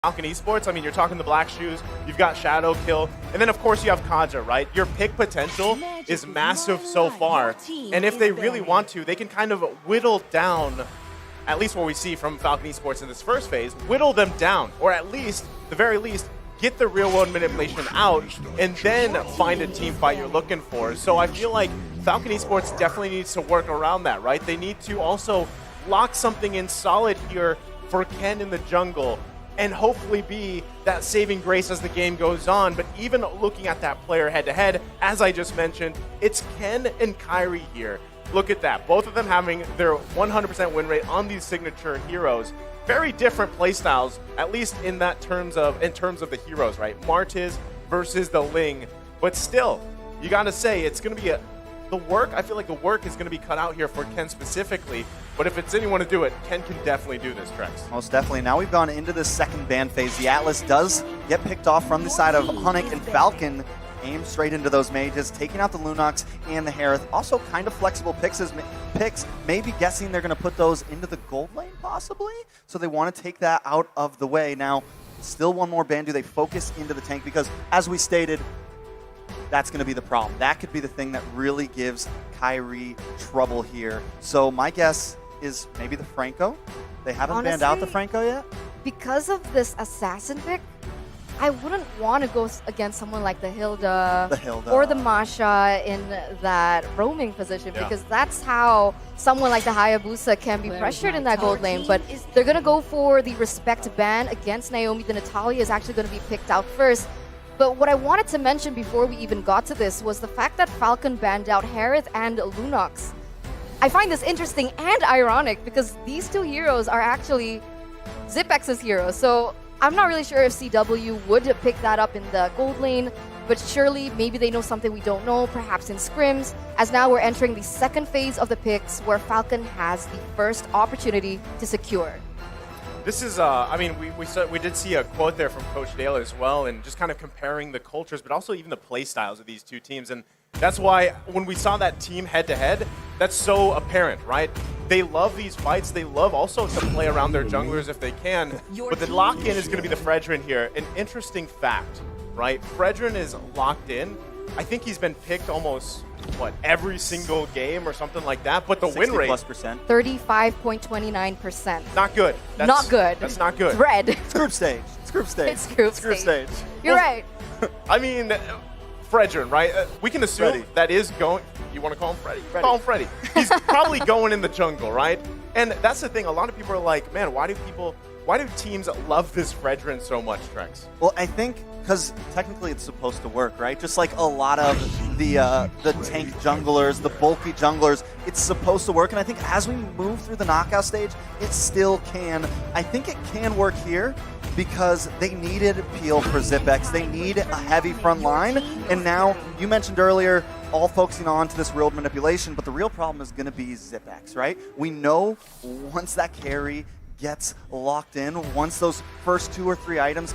Falcon Esports, I mean, you're talking the Black Shoes, you've got Shadow Kill, and then of course you have Kaja, right? Your pick potential is massive so far, and if they really want to, they can kind of whittle down, at least what we see from Falcon Esports in this first phase, whittle them down, or at least, the very least, get the real-world manipulation out, and then find a team fight you're looking for. So I feel like Falcon Esports definitely needs to work around that, right? They need to also lock something in solid here for Ken in the jungle, and hopefully be that saving grace as the game goes on. But even looking at that player head-to-head, as I just mentioned, it's Ken and Kairi here. Look at that. Both of them having their 100% win rate on these signature heroes. Very different playstyles, at least in terms of the heroes, right? Martiz versus the Ling. But still, you got to say, it's going to be the work. I feel like the work is going to be cut out here for Ken specifically. But if it's anyone to do it, Ken can definitely do this, Trex. Most definitely. Now we've gone into the second ban phase. The Atlas does get picked off from the side of Onic, and Falcon aims straight into those mages, taking out the Lunox and the Harith. Also kind of flexible picks, maybe guessing they're going to put those into the gold lane, possibly? So they want to take that out of the way. Now, still one more ban. Do they focus into the tank? Because, as we stated, that's going to be the problem. That could be the thing that really gives Kairi trouble here. So my guess is maybe the Franco. They haven't banned out the Franco yet? Because of this assassin pick, I wouldn't want to go against someone like the Hilda, or the Masha in that roaming position, because that's how someone like the Hayabusa can be pressured in that gold lane. But they're going to go for the respect ban against Naomi. The Natalia is actually going to be picked out first. But what I wanted to mention before we even got to this was the fact that Falcon banned out Harith and Lunox. I find this interesting and ironic because these two heroes are actually Zipex's heroes. So I'm not really sure if CW would pick that up in the gold lane, but surely maybe they know something we don't know, perhaps in scrims, as now we're entering the second phase of the picks where Falcon has the first opportunity to secure. This is, I mean, we did see a quote there from Coach Dale as well, and just kind of comparing the cultures, but also even the play styles of these two teams. And that's why when we saw that team head-to-head, that's so apparent, right? They love these fights. They love also to play around their junglers if they can. But the lock-in is going to be the Fredrin here. An interesting fact, right? Fredrin is locked in. I think he's been picked almost, every single game or something like that. But the win rate, 35.29%. Not good. Not good. That's not good. Red. It's group stage. It's group stage. It's group stage. You're right. I mean, Fredrin, right? We can assume that is going. You want to call him Freddy? Call him Freddy. He's probably going in the jungle, right? And that's the thing. A lot of people are like, man, why do teams love this Fredrin so much, Trex? Well, I think because technically it's supposed to work, right? Just like a lot of the tank junglers, the bulky junglers, it's supposed to work. And I think as we move through the knockout stage, it still can. I think it can work here because they needed peel for Zipex. They need a heavy front line. And now, you mentioned earlier, all focusing on to this real manipulation, but the real problem is going to be Zipex, right? We know once that carry gets locked in, once those first 2 or 3 items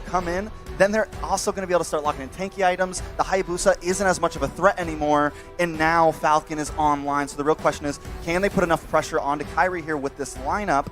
come in, then they're also going to be able to start locking in tanky items. The Hayabusa isn't as much of a threat anymore, and now Falcon is online. So the real question is, can they put enough pressure onto Kairi here with this lineup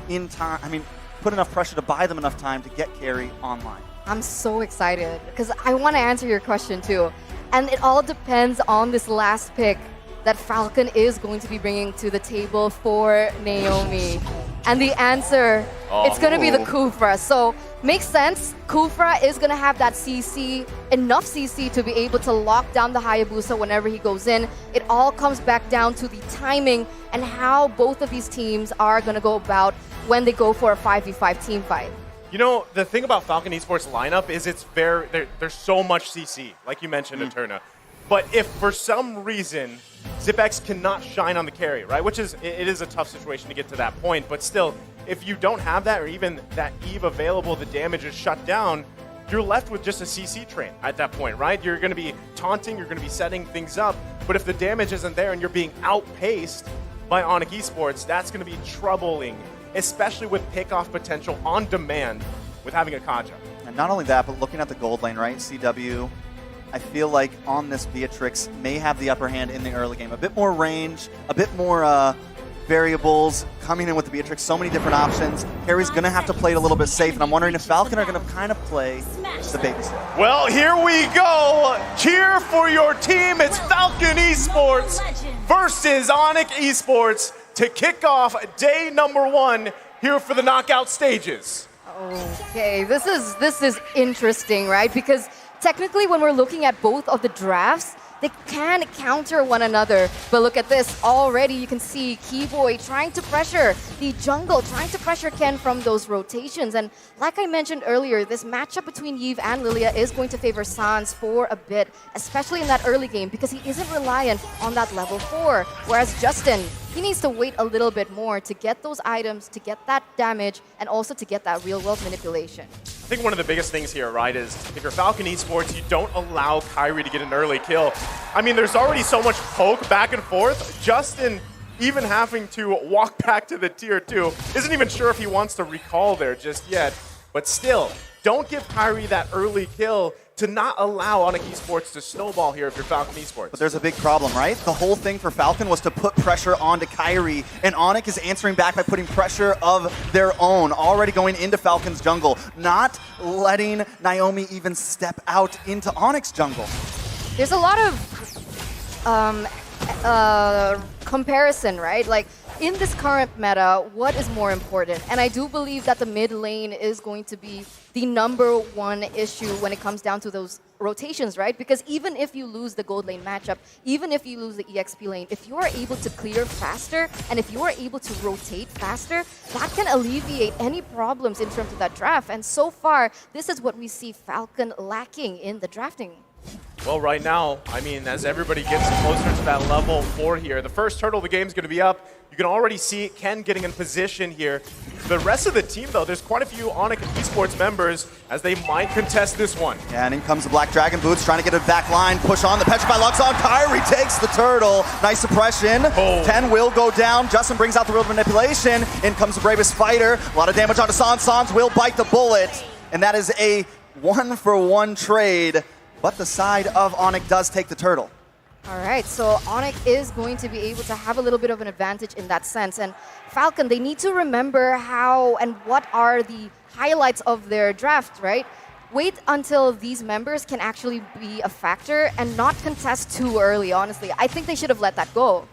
in time? I mean, put enough pressure to buy them enough time to get carry online. I'm so excited because I want to answer your question too. And it all depends on this last pick that Falcon is going to be bringing to the table for Naomi. And the answer, it's going to be the Kufra. So, makes sense. Kufra is going to have that CC, enough CC to be able to lock down the Hayabusa whenever he goes in. It all comes back down to the timing and how both of these teams are going to go about when they go for a 5v5 team fight. You know, the thing about Falcon Esports lineup is there's so much CC, like you mentioned, Eterna. But if for some reason Zipex cannot shine on the carry, right, which it is a tough situation to get to that point, but still, if you don't have that or even that Eve available, the damage is shut down, you're left with just a CC train at that point, right? You're going to be taunting, you're going to be setting things up, but if the damage isn't there and you're being outpaced by Onic Esports, that's going to be troubling, especially with pick-off potential on demand with having a Kaja. And not only that, but looking at the gold lane, right? CW, I feel like on this Beatrix may have the upper hand in the early game. A bit more range, a bit more variables coming in with the Beatrix, so many different options. Harry's going to have to play it a little bit safe, and I'm wondering if Falcon are going to kind of play the babysitter. Well, here we go. Cheer for your team. It's Falcon Esports versus Onic Esports to kick off day number 1 here for the knockout stages. Okay, this is interesting, right? Because technically when we're looking at both of the drafts, they can counter one another. But look at this. Already you can see Keyboy trying to pressure the jungle, trying to pressure Ken from those rotations. And like I mentioned earlier, this matchup between Yves and Lilia is going to favor Sans for a bit, especially in that early game, because he isn't reliant on that level 4. Whereas Justin, he needs to wait a little bit more to get those items, to get that damage, and also to get that real-world manipulation. I think one of the biggest things here, right, is if you're Falcon Esports, you don't allow Kyrie to get an early kill. I mean, there's already so much poke back and forth. Justin, even having to walk back to the tier 2, isn't even sure if he wants to recall there just yet. But still, don't give Kyrie that early kill to not allow Onic Esports to snowball here if you're Falcon Esports. But there's a big problem, right? The whole thing for Falcon was to put pressure onto Kyrie, and Onic is answering back by putting pressure of their own, already going into Falcon's jungle, not letting Naomi even step out into Onic's jungle. There's a lot of comparison, right? Like, in this current meta, what is more important? And I do believe that the mid lane is going to be the #1 issue when it comes down to those rotations, right? Because even if you lose the gold lane matchup, even if you lose the EXP lane, if you are able to clear faster and if you are able to rotate faster, that can alleviate any problems in terms of that draft. And so far, this is what we see Falcon lacking in the drafting. Well, right now, I mean, as everybody gets closer to that level 4 here, the first turtle of the game is going to be up. You can already see Ken getting in position here. The rest of the team, though, there's quite a few Onic Esports members as they might contest this one. Yeah, and in comes the Black Dragon Boots trying to get a back line, push on, the Petrify locks on, Kyrie takes the turtle. Nice suppression. Oh. 10 will go down. Justin brings out the real manipulation. In comes the bravest fighter. A lot of damage onto Sans. Sans will bite the bullet. And that is a 1-for-1 trade. But the side of Onic does take the turtle. All right, so Onic is going to be able to have a little bit of an advantage in that sense. And Falcon, they need to remember how and what are the highlights of their draft, right? Wait until these members can actually be a factor and not contest too early, honestly. I think they should have let that go.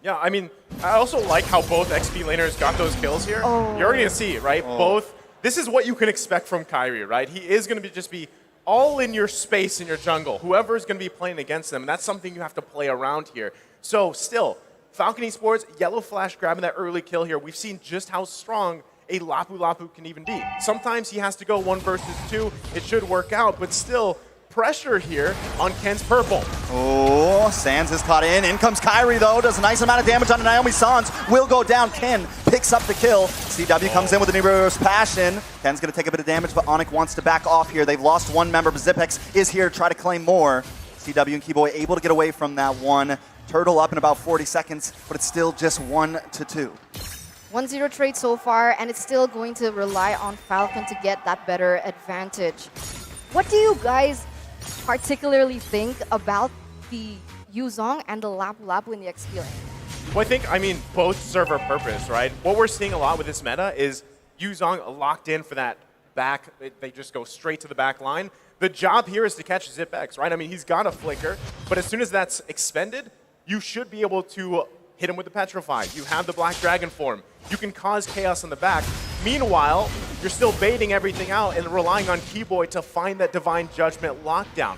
Yeah, I mean, I also like how both XP laners got those kills here. Oh. You're already going to see, right? Both. This is what you can expect from Kyrie, right? He is going to just be all in your space in your jungle. Whoever is going to be playing against them, and that's something you have to play around here. So still, Falcon Esports, Yellow Flash grabbing that early kill here. We've seen just how strong a Lapu Lapu can even be. Sometimes he has to go 1 versus 2. It should work out, but still, pressure here on Ken's purple. Oh, Sans is caught in. In comes Kyrie, though. Does a nice amount of damage on Naomi. Sans will go down. Ken picks up the kill. CW comes in with an Nero's Passion. Ken's going to take a bit of damage, but Onic wants to back off here. They've lost 1 member, but Zipex is here to try to claim more. CW and Keyboy able to get away from that one. Turtle up in about 40 seconds, but it's still just 1-2. 1-0 trade so far, and it's still going to rely on Falcon to get that better advantage. What do you guys particularly think about the Yuzong and the Lapu Lapu in the XP lane? Well, I mean, both serve a purpose, right? What we're seeing a lot with this meta is Yuzong locked in for that back. They just go straight to the back line. The job here is to catch Zipex, right? I mean, he's got a flicker, but as soon as that's expended, you should be able to hit him with the Petrify. You have the Black Dragon form. You can cause chaos on the back. Meanwhile, you're still baiting everything out and relying on Keyboy to find that Divine Judgment lockdown.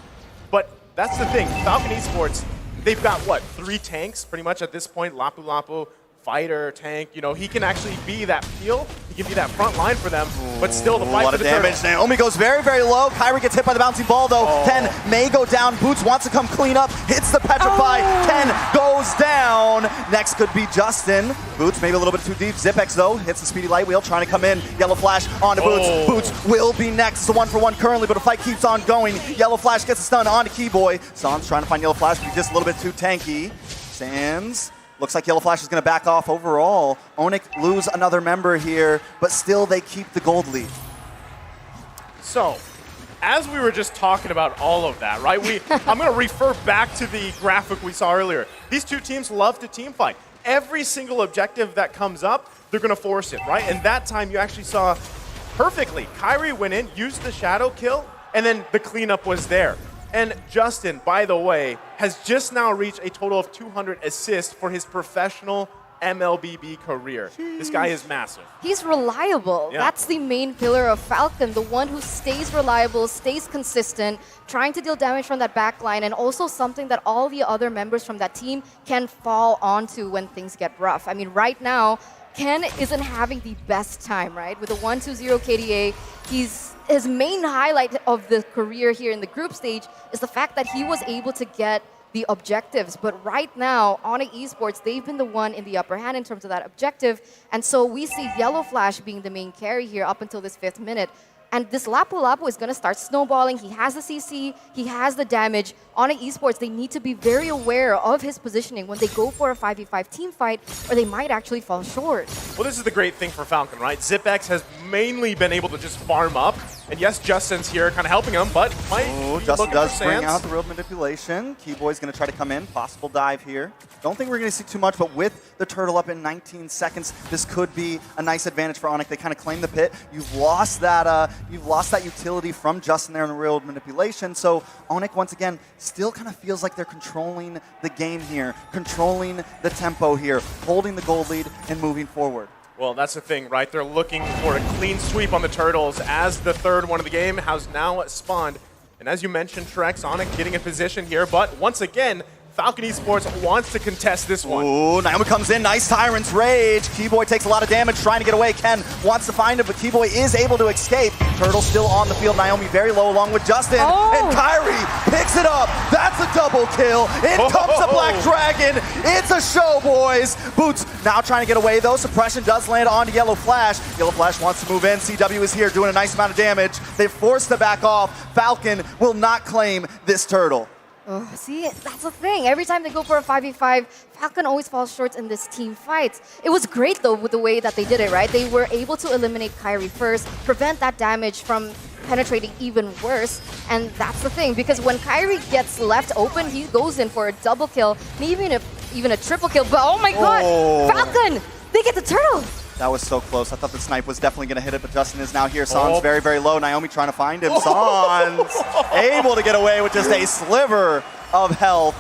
But that's the thing. Falcon Esports, they've got, what, 3 tanks pretty much at this point. Lapu Lapu, fighter, tank. You know, he can actually be that peel. He can be that front line for them, but still the fight for the turtle. A lot of damage. Naomi goes very, very low. Kyrie gets hit by the bouncing ball, though. Ken may go down. Boots wants to come clean up. Hits the Petrify. Ken goes down. Next could be Justin. Boots maybe a little bit too deep. Zipex, though, hits the speedy light wheel, trying to come in. Yellow Flash onto Boots. Boots will be next. It's a 1-for-1 currently, but the fight keeps on going. Yellow Flash gets a stun onto Keyboy. Sans trying to find Yellow Flash, but he's just a little bit too tanky. Sans. Looks like Yellow Flash is going to back off overall. Onic lose another member here, but still they keep the gold lead. So, as we were just talking about all of that, right? I'm going to refer back to the graphic we saw earlier. These two teams love to team fight. every single objective that comes up, they're going to force it, right? And that time you actually saw perfectly. Kairi went in, used the shadow kill, and then the cleanup was there. And Justin, by the way, has just now reached a total of 200 assists for his professional MLBB career. This guy is massive. He's reliable. Yeah. That's the main pillar of Falcon, the one who stays reliable, stays consistent, trying to deal damage from that back line, and also something that all the other members from that team can fall onto when things get rough. I mean, right now, Ken isn't having the best time, right? With a 1-2-0 KDA, his main highlight of the career here in the group stage is the fact that he was able to get the objectives. But right now, Onic Esports, they've been the one in the upper hand in terms of that objective. And so we see Yellow Flash being the main carry here up until this 5th minute. And this Lapu Lapu is going to start snowballing. He has the CC, he has the damage. Onic Esports, they need to be very aware of his positioning when they go for a 5v5 team fight, or they might actually fall short. Well, this is the great thing for Falcon, right? ZipX has mainly been able to just farm up. And yes, Justin's here kind of helping him, but might be Justin looking does for bring Sands. out the real manipulation. Keyboy's going to try to come in. Possible dive here. Don't think we're going to see too much, but with the turtle up in 19 seconds, this could be a nice advantage for Onic. They kind of claim the pit. You've lost that utility from Justin there in the real manipulation. So Onic, once again, still kind of feels like they're controlling the game here, controlling the tempo here, holding the gold lead and moving forward. Well, that's the thing, right? They're looking for a clean sweep on the Turtles as the third one of the game has now spawned. And as you mentioned, Trex, Onic getting a position here, but once again, Falcon Esports wants to contest this one. Ooh, Naomi comes in, nice Tyrant's Rage. Keyboy takes a lot of damage trying to get away. Ken wants to find him, but Keyboy is able to escape. Turtle still on the field, Naomi very low along with Justin. And Kairi picks it up. That's a double kill. In comes the Black Dragon. It's a show, boys. Boots now trying to get away though. Suppression does land onto Yellow Flash. Yellow Flash wants to move in. CW is here doing a nice amount of damage. They're forced to back off. Falcon will not claim this turtle. Oh, see, that's the thing. Every time they go for a 5v5, Falcon always falls short in this team fight. It was great, though, with the way that they did it, right? They were able to eliminate Kairi first, prevent that damage from penetrating even worse. And that's the thing, because when Kairi gets left open, he goes in for a double kill, maybe even a triple kill. But oh my god, Falcon, they get the turtle. That was so close. I thought the snipe was definitely going to hit it, but Justin is now here. San's very, very low. Naomi trying to find him. San's able to get away with just a sliver of health.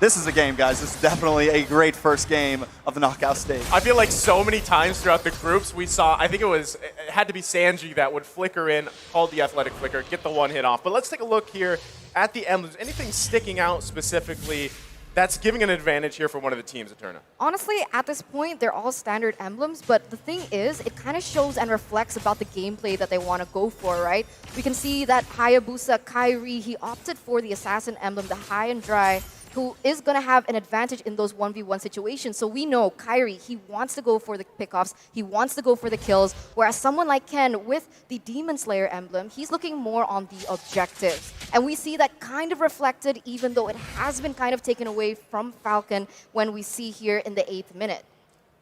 This is a game, guys. This is definitely a great first game of the knockout stage. I feel like so many times throughout the groups we saw, I think it had to be Sanji that would flicker in, called the athletic flicker, get the one hit off. But let's take a look here at the emblems. Anything sticking out specifically that's giving an advantage here for one of the teams, Eterna? Honestly, at this point, they're all standard emblems, but the thing is, it kind of shows and reflects about the gameplay that they want to go for, right? We can see that Hayabusa Kairi, he opted for the Assassin emblem, the high and dry, who is going to have an advantage in those 1v1 situations. So we know Kairi, he wants to go for the pickoffs, he wants to go for the kills, whereas someone like Ken with the Demon Slayer emblem, he's looking more on the objectives. And we see that kind of reflected, even though it has been kind of taken away from Falcon when we see here in the 8th minute.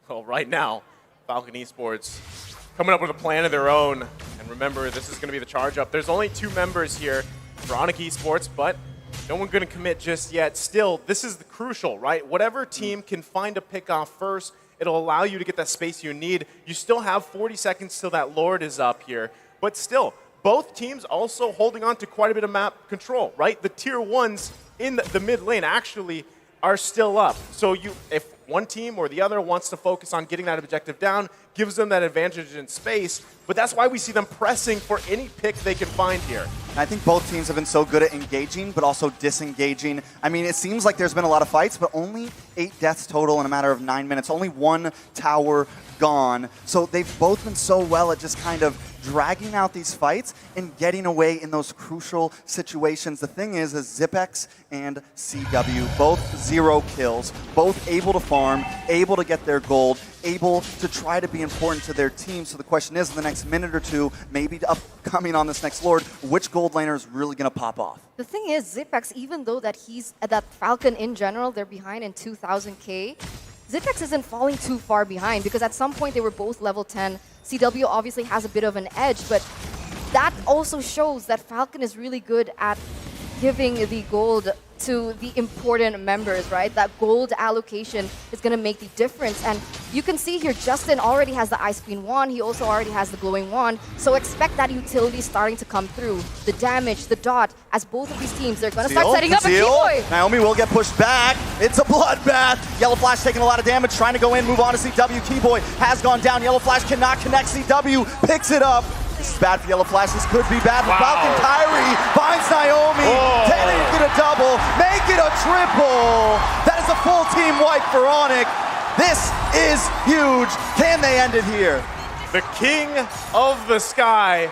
Well, right now, Falcon Esports coming up with a plan of their own. And remember, this is going to be the charge up. There's only 2 members here for Onic Esports, but no one's going to commit just yet. Still, this is the crucial, right? Whatever team can find a pick-off first, it'll allow you to get that space you need. You still have 40 seconds till that Lord is up here. But still, both teams also holding on to quite a bit of map control, right? The tier 1s in the mid lane actually are still up. So if one team or the other wants to focus on getting that objective down, gives them that advantage in space. But that's why we see them pressing for any pick they can find here. I think both teams have been so good at engaging, but also disengaging. I mean, it seems like there's been a lot of fights, but only 8 deaths total in a matter of 9 minutes. Only 1 tower gone. So they've both been so well at just kind of dragging out these fights and getting away in those crucial situations. The thing is ZipX and CW, both 0 kills, both able to farm, able to get their gold, able to try to be important to their team. So the question is, in the next minute or two, maybe upcoming on this next Lord, which gold laner is really going to pop off? The thing is, ZipX, even though that Falcon in general, they're behind in 2,000k, ZipX isn't falling too far behind because at some point they were both level 10. CW obviously has a bit of an edge, but that also shows that Falcon is really good at giving the gold to the important members, right? That gold allocation is going to make the difference. And you can see here, Justin already has the Ice Queen wand. He also already has the glowing wand. So expect that utility starting to come through. The damage, the dot, as both of these teams, they're going to start setting up a Keyboy. Naomi will get pushed back. It's a bloodbath. Yellow Flash taking a lot of damage, trying to go in, move on to CW. Keyboy has gone down. Yellow Flash cannot connect. CW picks it up. This is bad for Yellow Flash. This could be bad for Falcon. Kyrie finds Naomi. Can it get a double? Make it a triple. That is a full team wipe for Onic. This is huge. Can they end it here? The king of the sky,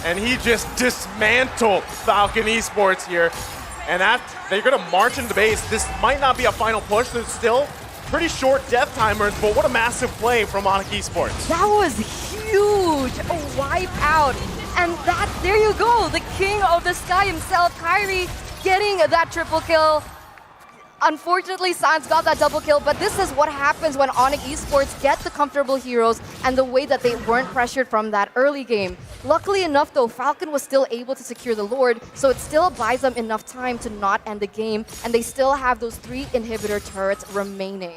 and he just dismantled Falcon Esports here. And they're going to march into base. This might not be a final push. There's still pretty short death timers, but what a massive play from Onic Esports. That was huge, a wipe out. And there you go, the king of the sky himself, Kyrie, getting that triple kill. Unfortunately, Sans got that double kill, but this is what happens when Onic Esports get the comfortable heroes and the way that they weren't pressured from that early game. Luckily enough, though, Falcon was still able to secure the Lord, so it still buys them enough time to not end the game, and they still have those 3 inhibitor turrets remaining.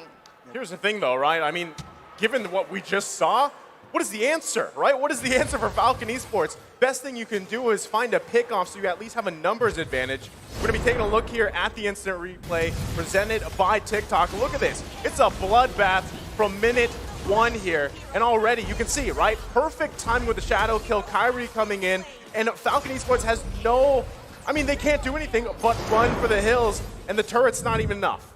Here's the thing, though, right? I mean, given what we just saw, what is the answer, right? What is the answer for Falcon Esports? Best thing you can do is find a pick-off so you at least have a numbers advantage. We're going to be taking a look here at the instant replay presented by TikTok. Look at this. It's a bloodbath from minute 1 here. And already you can see, right? Perfect timing with the shadow kill, Kyrie coming in. And Falcon Esports has they can't do anything but run for the hills. And the turret's not even enough.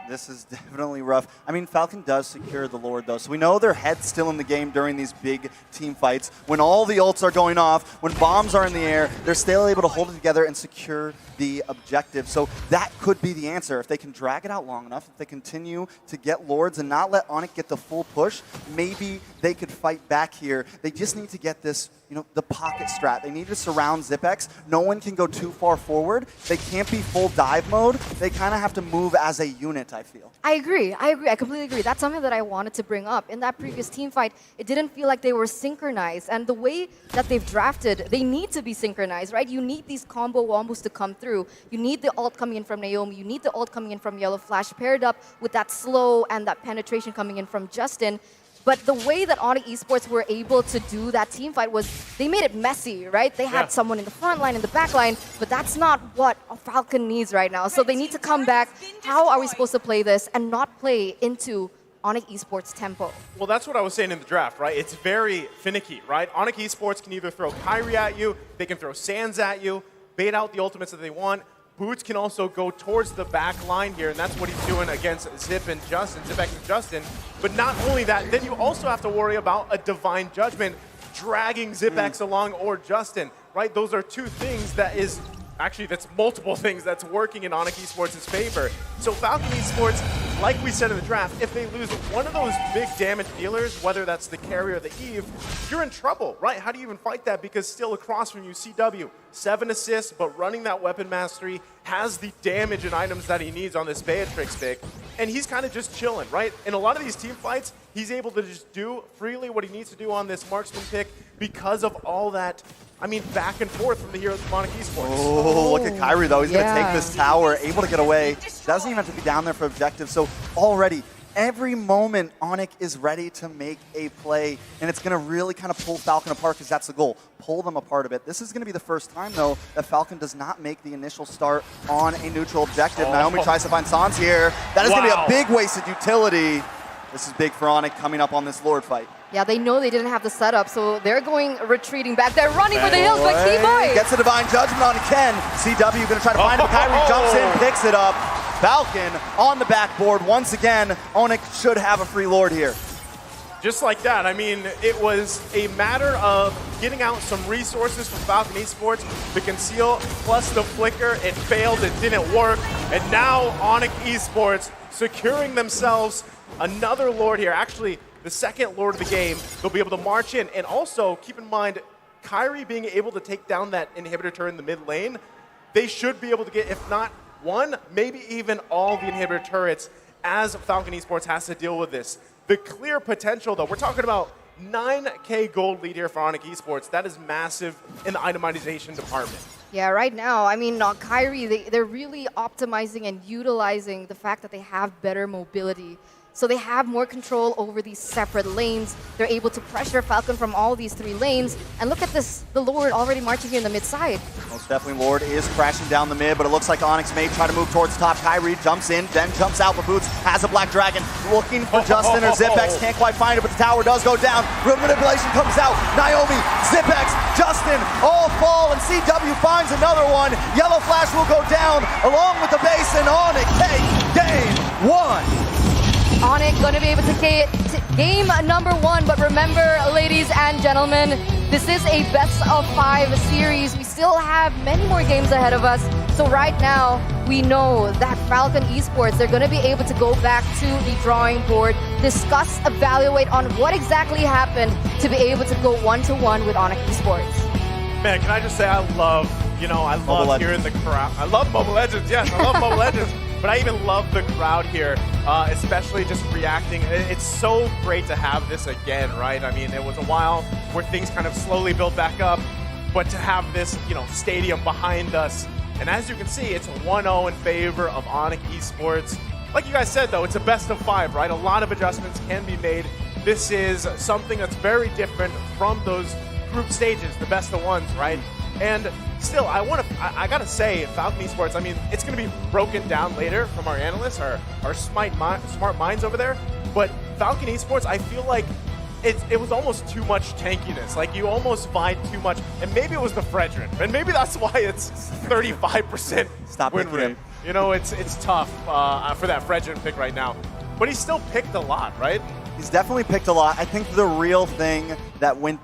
This is definitely rough. I mean, Falcon does secure the Lord, though, so we know their head's still in the game during these big team fights. When all the ults are going off, when bombs are in the air, they're still able to hold it together and secure the objective. So that could be the answer. If they can drag it out long enough, if they continue to get Lords and not let Onic get the full push, maybe they could fight back here. They just need to get this, the pocket strat. They need to surround Zipex. No one can go too far forward. They can't be full dive mode. They kind of have to move as a unit, I feel. I agree. I completely agree. That's something that I wanted to bring up. In that previous team fight, it didn't feel like they were synchronized. And the way that they've drafted, they need to be synchronized, right? You need these combo wombos to come through. You need the ult coming in from Naomi. You need the ult coming in from Yellow Flash paired up with that slow and that penetration coming in from Justin. But the way that Onic Esports were able to do that team fight was they made it messy, right? They had someone in the front line, in the back line, but that's not what a Falcon needs right now. So they need to come back. How are we supposed to play this and not play into Onic Esports tempo? Well, that's what I was saying in the draft, right? It's very finicky, right? Onic Esports can either throw Kyrie at you, they can throw Sans at you, bait out the ultimates that they want. Boots can also go towards the back line here, and that's what he's doing against Zipex and Justin. But not only that, then you also have to worry about a Divine Judgment dragging Zipex along or Justin, right? Those are two things that's multiple things that's working in Onic Esports' favor. So Falcon Esports, like we said in the draft, if they lose one of those big damage dealers, whether that's the carry or the Eve, you're in trouble, right? How do you even fight that? Because still across from you, CW, 7 assists, but running that weapon mastery, has the damage and items that he needs on this Beatrix pick, and he's kind of just chilling, right? In a lot of these team fights, he's able to just do freely what he needs to do on this marksman pick because of all that, back and forth from the heroes of Onic Esports. Oh, look at Kyrie, though. He's going to take this tower, able to get away. Doesn't even have to be down there for objective. So already, every moment, Onic is ready to make a play, and it's going to really kind of pull Falcon apart because that's the goal. Pull them apart a bit. This is going to be the first time, though, that Falcon does not make the initial start on a neutral objective. Naomi tries to find Sans here. That is going to be a big wasted utility. This is big for Onic coming up on this Lord fight. Yeah, they know they didn't have the setup, so they're retreating back. They're running for the hills, but Keyboy gets a Divine Judgment on Ken. CW going to try to find him. Kyrie jumps in, picks it up. Falcon on the backboard once again. Onic should have a free Lord here. Just like that. It was a matter of getting out some resources from Falcon Esports. The conceal plus the flicker, it failed, it didn't work. And now Onic Esports securing themselves another Lord here. Actually, the second Lord of the game. They'll be able to march in. And also, keep in mind, Kyrie being able to take down that inhibitor turret in the mid lane, they should be able to get, if not one, maybe even all the inhibitor turrets as Falcon Esports has to deal with this. The clear potential, though, we're talking about 9K gold lead here for Onic Esports. That is massive in the itemization department. Yeah, right now, I mean, Kyrie, they're really optimizing and utilizing the fact that they have better mobility. So they have more control over these separate lanes. They're able to pressure Falcon from all these 3 lanes. And look at this, the Lord already marching here in the mid side. Most definitely Lord is crashing down the mid, but it looks like Onyx may try to move towards top. Kyrie jumps in, then jumps out for Boots, has a Black Dragon, looking for Justin or Zipex, can't quite find it, but the tower does go down. Real manipulation comes out, Naomi, Zipex, Justin, all fall, and CW finds another one. Yellow Flash will go down, along with the base, and Onic takes game 1. Onic going to be able to get game number 1, but remember, ladies and gentlemen, this is a best of 5 series. We still have many more games ahead of us. So right now, we know that Falcon Esports, they're going to be able to go back to the drawing board, discuss, evaluate on what exactly happened to be able to go 1-to-1 with Onic Esports. Man, can I just say I love hearing the crowd. I love Mobile Legends, yes, I love Mobile Legends. But I even love the crowd here, especially just reacting. It's so great to have this again, right? I mean, it was a while where things kind of slowly built back up, but to have this, stadium behind us. And as you can see, it's 1-0 in favor of Onic Esports. Like you guys said, though, it's a best of 5, right? A lot of adjustments can be made. This is something that's very different from those group stages, the best of 1s, right? And still, I gotta say, Falcon Esports, I mean, it's gonna be broken down later from our analysts, our smart minds over there, but Falcon Esports, I feel like it was almost too much tankiness. Like, you almost vied too much, and maybe it was the Fredrin, and maybe that's why it's 35% win rate. It's tough for that Fredrin pick right now, but he still picked a lot, right? He's definitely picked a lot. I think the real thing that went down